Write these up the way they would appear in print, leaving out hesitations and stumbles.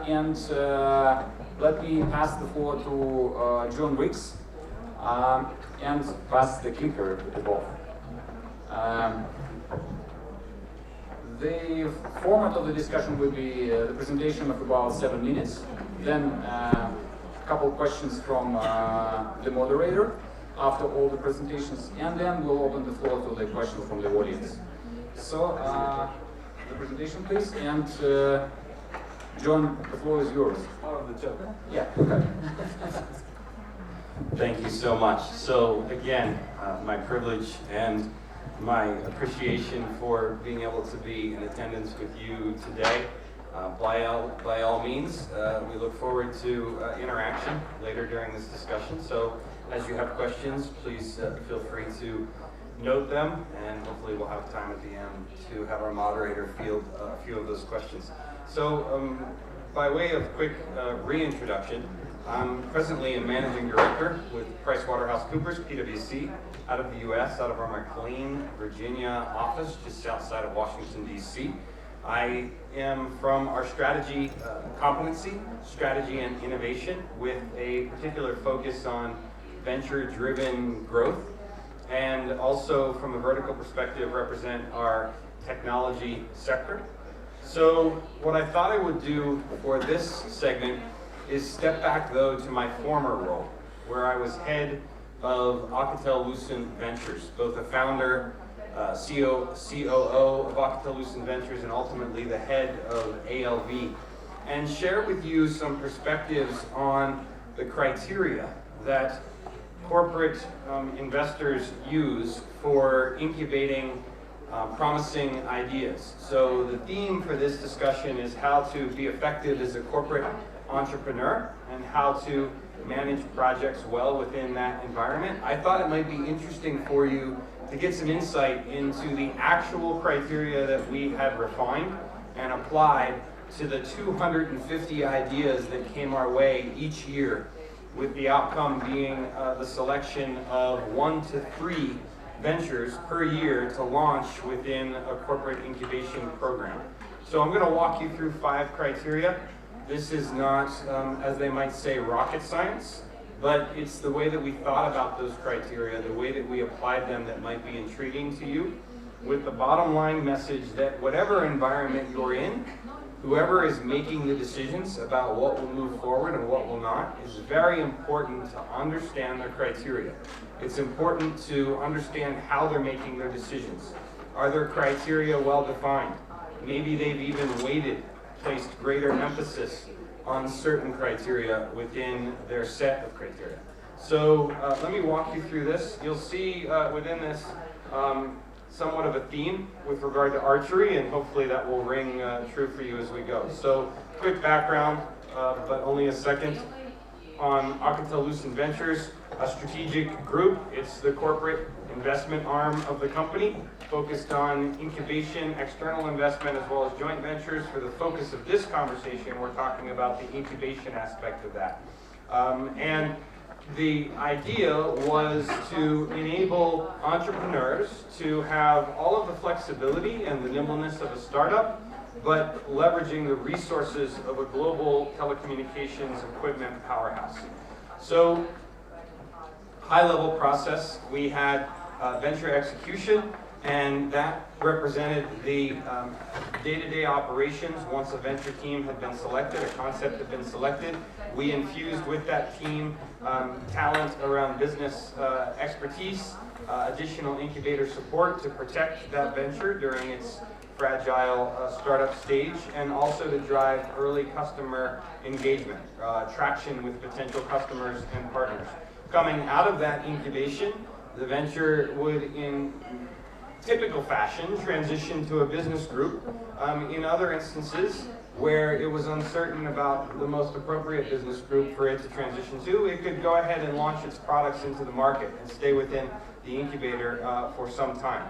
And let me pass the floor to John Riggs and pass the clicker above. The format of the discussion will be the presentation of about 7 minutes, then a couple of questions from the moderator after all the presentations, and then we'll open the floor to the questions from the audience. So, the presentation please, and John, the floor is yours. Oh, the joke. Yeah, okay. Thank you so much. So again, my privilege and my appreciation for being able to be in attendance with you today. By all means, we look forward to interaction later during this discussion. So as you have questions, please feel free to note them, and hopefully we'll have time at the end to have our moderator field a few of those questions. So by way of quick reintroduction, I'm presently a managing director with PricewaterhouseCoopers, PwC, out of the US, out of our McLean, Virginia office, just outside of Washington, DC. I am from our strategy competency, strategy and innovation, with a particular focus on venture-driven growth, and also from a vertical perspective represent our technology sector. So what I thought I would do for this segment is step back though to my former role, where I was head of Alcatel-Lucent Ventures, both a founder, COO of Alcatel-Lucent Ventures, and ultimately the head of ALV, and share with you some perspectives on the criteria that corporate investors use for incubating promising ideas. So the theme for this discussion is how to be effective as a corporate entrepreneur and how to manage projects well within that environment. I thought it might be interesting for you to get some insight into the actual criteria that we had refined and applied to the 250 ideas that came our way each year, with the outcome being the selection of 1 to 3 ventures per year to launch within a corporate incubation program. So I'm going to walk you through 5 criteria. This is not, as they might say, rocket science, but it's the way that we thought about those criteria, the way that we applied them that might be intriguing to you, with the bottom line message that whatever environment you're in, whoever is making the decisions about what will move forward and what will not, is very important to understand their criteria. It's important to understand how they're making their decisions. Are their criteria well defined? Maybe they've even placed greater emphasis on certain criteria within their set of criteria. So let me walk you through this. You'll see within this somewhat of a theme with regard to archery, and hopefully that will ring true for you as we go. So quick background, but only a second, on Alcatel-Lucent Ventures, a strategic group. It's the corporate investment arm of the company, focused on incubation, external investment, as well as joint ventures. For the focus of this conversation, we're talking about the incubation aspect of that. And the idea was to enable entrepreneurs to have all of the flexibility and the nimbleness of a startup, but leveraging the resources of a global telecommunications equipment powerhouse. So, high-level process, we had venture execution, and that represented the day-to-day operations. Once a venture team had been selected, a concept had been selected, we infused with that team talent around business expertise, additional incubator support to protect that venture during its fragile startup stage, and also to drive early customer engagement, traction with potential customers and partners. Coming out of that incubation, the venture would, in typical fashion, transition to a business group. In other instances, where it was uncertain about the most appropriate business group for it to transition to, it could go ahead and launch its products into the market and stay within the incubator for some time,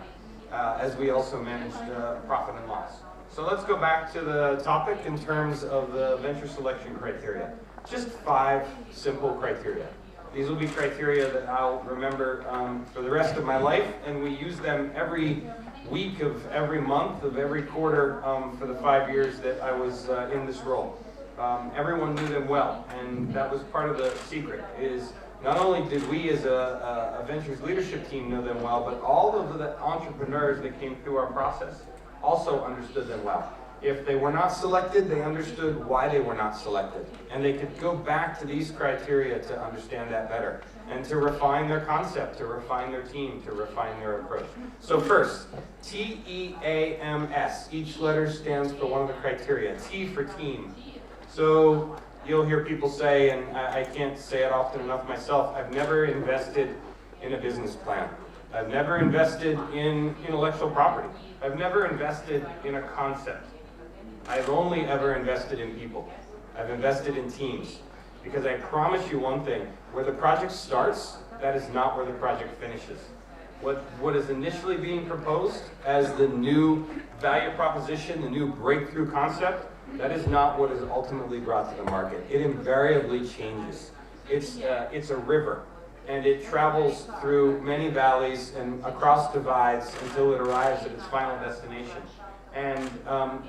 as we also managed profit and loss. So let's go back to the topic in terms of the venture selection criteria. Just 5 simple criteria. These will be criteria that I'll remember for the rest of my life, and we use them every week of every month of every quarter for the 5 years that I was in this role. everyone knew them well, and that was part of the secret, is not only did we as a ventures leadership team know them well, but all of the entrepreneurs that came through our process also understood them well. If they were not selected, they understood why they were not selected. And they could go back to these criteria to understand that better and to refine their concept, to refine their team, to refine their approach. So first, TEAMS. Each letter stands for one of the criteria. T for team. So you'll hear people say, and I can't say it often enough myself, I've never invested in a business plan. I've never invested in intellectual property. I've never invested in a concept. I've only ever invested in people. I've invested in teams. Because I promise you one thing, where the project starts, that is not where the project finishes. What is initially being proposed as the new value proposition, the new breakthrough concept, that is not what is ultimately brought to the market. It invariably changes. It's a river, and it travels through many valleys and across divides until it arrives at its final destination. And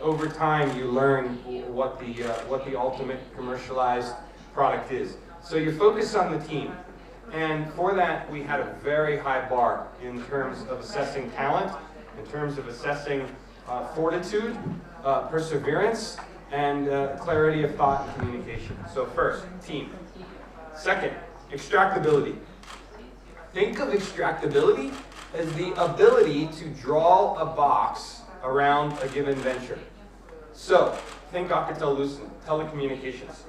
over time, you learn what the ultimate commercialized product is. So you focus on the team. And for that, we had a very high bar in terms of assessing talent, in terms of assessing fortitude, perseverance, and clarity of thought and communication. So first, team. Second, extractability. Think of extractability as the ability to draw a box around a given venture. So, think Alcatel-Lucent, telecommunications.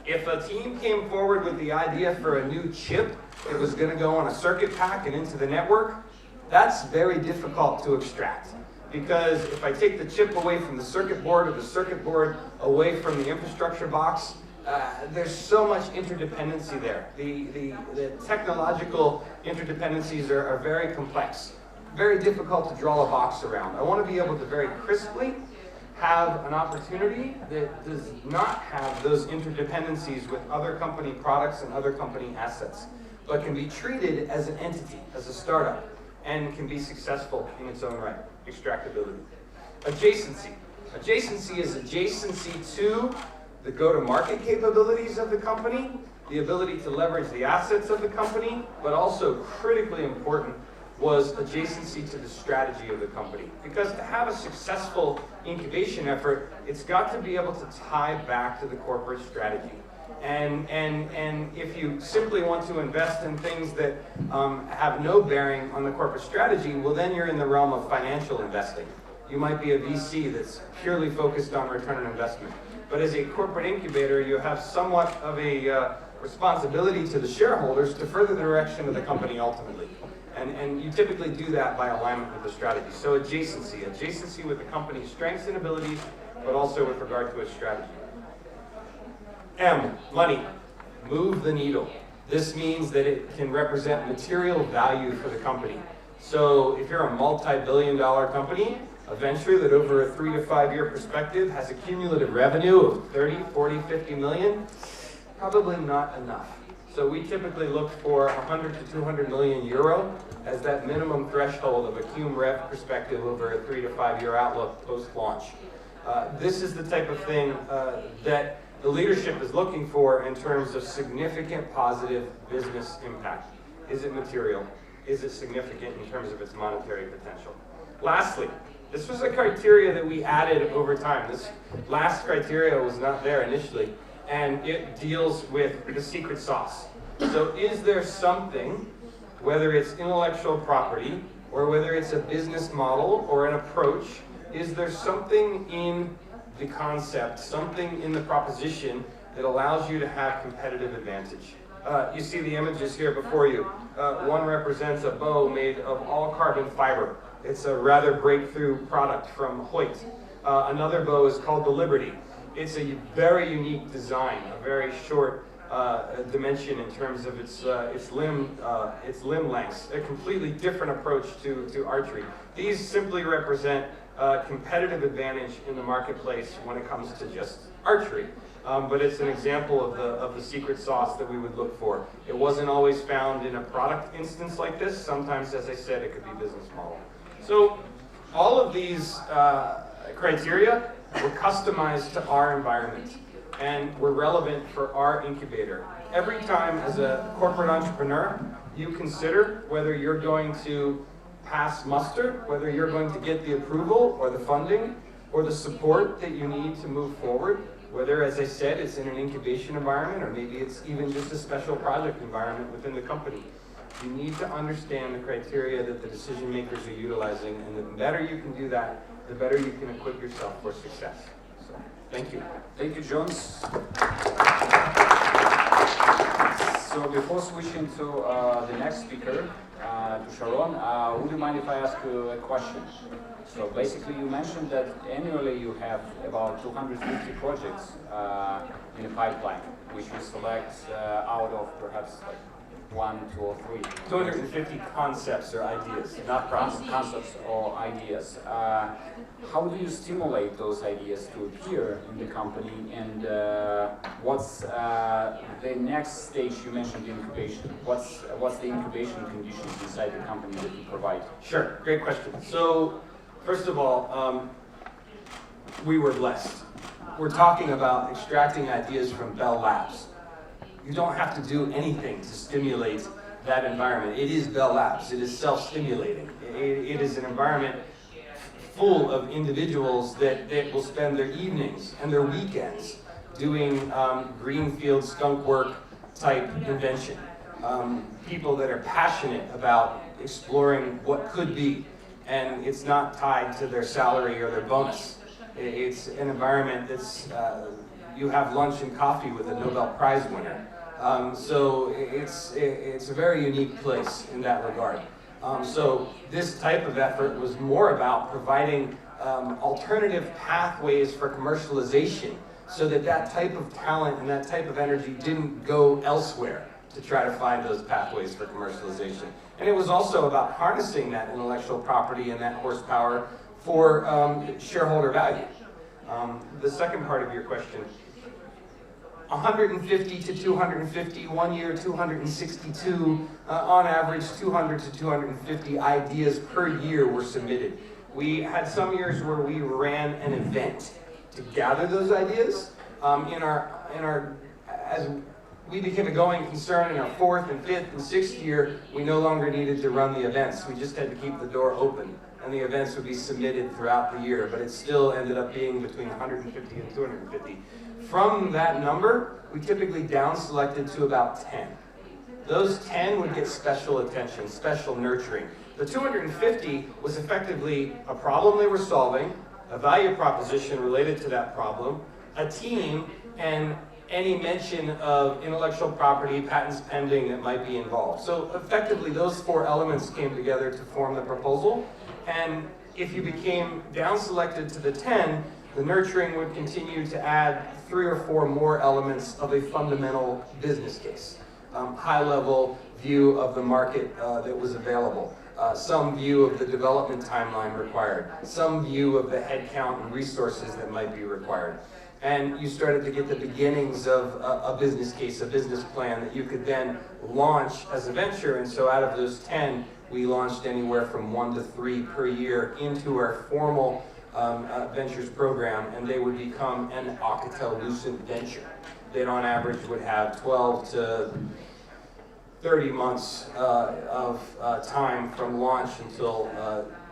If a team came forward with the idea for a new chip that was going to go on a circuit pack and into the network, that's very difficult to extract. Because if I take the chip away from the circuit board or the circuit board away from the infrastructure box, there's so much interdependency there. The technological interdependencies are very complex. Very difficult to draw a box around. I want to be able to very crisply have an opportunity that does not have those interdependencies with other company products and other company assets, but can be treated as an entity, as a startup, and can be successful in its own right. Extractability. Adjacency. Adjacency is adjacency to the go-to-market capabilities of the company, the ability to leverage the assets of the company, but also critically important was adjacency to the strategy of the company. Because to have a successful incubation effort, it's got to be able to tie back to the corporate strategy. And if you simply want to invest in things that have no bearing on the corporate strategy, well then you're in the realm of financial investing. You might be a VC that's purely focused on return on investment. But as a corporate incubator, you have somewhat of a responsibility to the shareholders to further the direction of the company ultimately. And you typically do that by alignment with the strategy. So adjacency. Adjacency with the company's strengths and abilities, but also with regard to its strategy. M, money. Move the needle. This means that it can represent material value for the company. So if you're a multi-billion-dollar company, a venture that over a 3 to 5 year perspective has a cumulative revenue of 30, 40, 50 million, probably not enough. So we typically look for 100 to 200 million euro as that minimum threshold of a cum rev perspective over a 3 to 5 year outlook post-launch. This is the type of thing that the leadership is looking for in terms of significant positive business impact. Is it material? Is it significant in terms of its monetary potential? Lastly, this was a criteria that we added over time. This last criteria was not there initially, and it deals with the secret sauce. So is there something, whether it's intellectual property, or whether it's a business model or an approach, is there something in the concept, something in the proposition that allows you to have competitive advantage? You see the images here before you. One represents a bow made of all carbon fiber. It's a rather breakthrough product from Hoyt. Another bow is called the Liberty. It's a very unique design, a very short dimension in terms of its limb lengths, a completely different approach to archery. These simply represent competitive advantage in the marketplace when it comes to just archery. But it's an example of the secret sauce that we would look for. It wasn't always found in a product instance like this. Sometimes, as I said, it could be business model. So all of these criteria were customized to our environment. and we're relevant for our incubator. Every time as a corporate entrepreneur, you consider whether you're going to pass muster, whether you're going to get the approval or the funding or the support that you need to move forward, whether, as I said, it's in an incubation environment or maybe it's even just a special project environment within the company. You need to understand the criteria that the decision makers are utilizing, and the better you can do that, the better you can equip yourself for success. So, thank you. Thank you, John. So before switching to the next speaker, to Sharon, would you mind if I ask you a question? So basically you mentioned that annually you have about 250 projects in the pipeline, which you select out of perhaps like 1, 2, or 3. 250 concepts or ideas, not processes. Concepts or ideas. How do you stimulate those ideas to appear in the company, and what's the next stage? You mentioned incubation. What's the incubation conditions inside the company that you provide? Sure, great question. So first of all, we were blessed. We're talking about extracting ideas from Bell Labs. You don't have to do anything to stimulate that environment. It is Bell Labs. It is self-stimulating. It is an environment full of individuals that will spend their evenings and their weekends doing greenfield skunk work type invention. People that are passionate about exploring what could be, and it's not tied to their salary or their bonus. It's an environment that's, you have lunch and coffee with a Nobel Prize winner. So it's a very unique place in that regard. So this type of effort was more about providing alternative pathways for commercialization, so that that type of talent and that type of energy didn't go elsewhere to try to find those pathways for commercialization. And it was also about harnessing that intellectual property and that horsepower for shareholder value. The second part of your question, 150 to 250, 1 year 262, on average 200 to 250 ideas per year were submitted. We had some years where we ran an event to gather those ideas. As we became a going concern in our 4th and 5th and 6th year, we no longer needed to run the events. We just had to keep the door open, and the events would be submitted throughout the year, but it still ended up being between 150 and 250. From that number, we typically down-selected to about 10. Those 10 would get special attention, special nurturing. The 250 was effectively a problem they were solving, a value proposition related to that problem, a team, and any mention of intellectual property, patents pending that might be involved. So effectively, those 4 elements came together to form the proposal. And if you became down-selected to the 10, the nurturing would continue to add 3 or 4 more elements of a fundamental business case. High-level view of the market that was available, some view of the development timeline required, some view of the headcount and resources that might be required. And you started to get the beginnings of a business case, a business plan that you could then launch as a venture. And so out of those 10, we launched anywhere from 1 to 3 per year into our formal ventures program, and they would become an Alcatel-Lucent venture that on average would have 12 to 30 months of time from launch until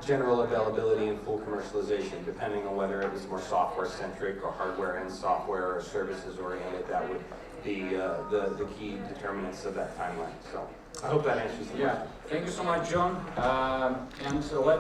general availability and full commercialization, depending on whether it was more software-centric or hardware and software or services-oriented. That would be the key determinants of that timeline. So I hope that answers the question. Thank you so much, John. And so let